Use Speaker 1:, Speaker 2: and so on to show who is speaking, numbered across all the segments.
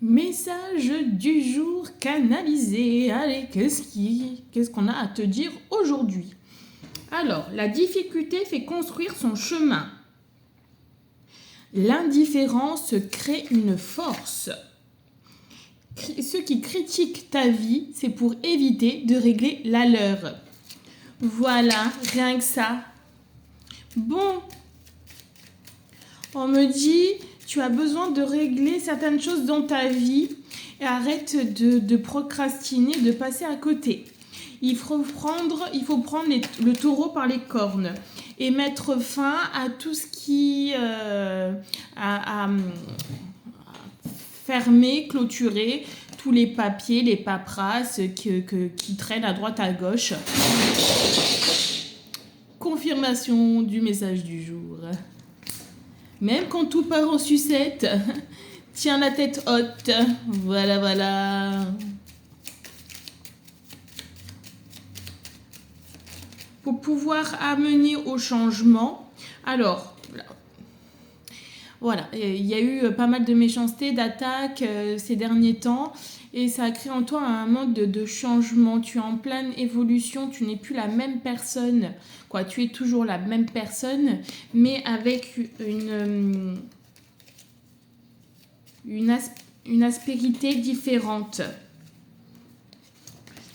Speaker 1: Message du jour canalisé. Allez, qu'est-ce qu'on a à te dire aujourd'hui? Alors, la difficulté fait construire son chemin. L'indifférence crée une force. Ceux qui critiquent ta vie, c'est pour éviter de régler la leur. Voilà, rien que ça. Bon, on me dit, tu as besoin de régler certaines choses dans ta vie et arrête de procrastiner, de passer à côté. Il faut prendre le taureau par les cornes et mettre fin à tout ce qui a fermer, clôturer tous les papiers, les paperasses qui traînent à droite à gauche. Confirmation du message du jour. Même quand tout part en sucette, tiens la tête haute. Voilà, voilà. Pour pouvoir amener au changement, alors, voilà, il y a eu pas mal de méchanceté, d'attaques ces derniers temps et ça a créé en toi un manque de changement. Tu es en pleine évolution, tu n'es plus la même personne. Quoi, tu es toujours la même personne, mais avec une aspérité différente.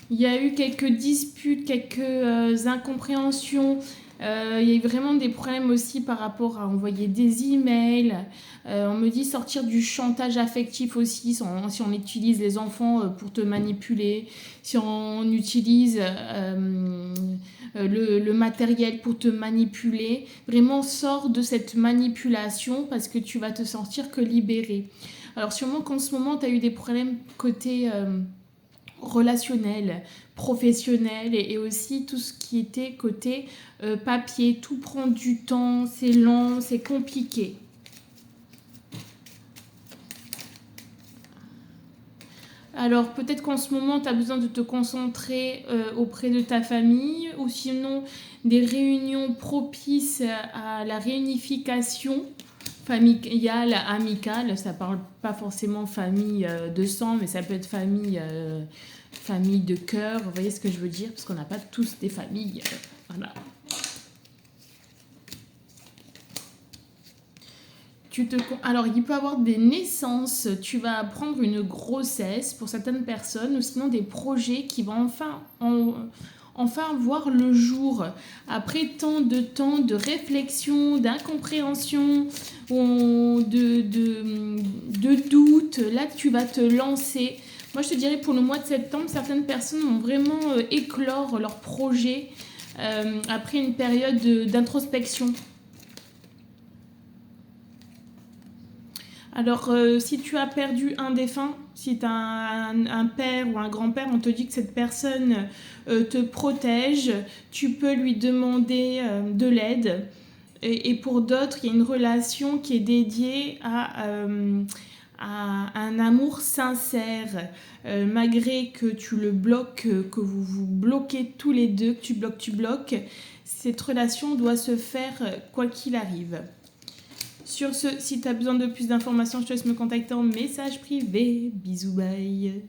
Speaker 1: Il y a eu quelques disputes, quelques incompréhensions. Il y a eu vraiment des problèmes aussi par rapport à envoyer des emails. On me dit sortir du chantage affectif aussi, si on utilise les enfants pour te manipuler, si on utilise le matériel pour te manipuler. Vraiment, sors de cette manipulation parce que tu vas te sentir que libéré. Alors sûrement qu'en ce moment, tu as eu des problèmes côté relationnel, professionnel et aussi tout ce qui était côté papier. Tout prend du temps, c'est lent, c'est compliqué. Alors peut-être qu'en ce moment tu as besoin de te concentrer auprès de ta famille ou sinon des réunions propices à la réunification familiale, amicale. Ça parle pas forcément famille de sang, mais ça peut être famille de cœur. Vous voyez ce que je veux dire? Parce qu'on n'a pas tous des familles. Voilà. Alors, il peut y avoir des naissances. Tu vas apprendre une grossesse pour certaines personnes ou sinon des projets qui vont enfin voir le jour. Après tant de temps de réflexion, d'incompréhension, de doute, là tu vas te lancer. Moi je te dirais pour le mois de septembre, certaines personnes vont vraiment éclore leurs projets après une période d'introspection. Alors, si tu as perdu un défunt, si tu as un père ou un grand-père, on te dit que cette personne te protège, tu peux lui demander de l'aide. Et pour d'autres, il y a une relation qui est dédiée à un amour sincère. Malgré que tu le bloques, que vous bloquez tous les deux, que tu bloques, cette relation doit se faire quoi qu'il arrive. Sur ce, si tu as besoin de plus d'informations, je te laisse me contacter en message privé. Bisous, bye.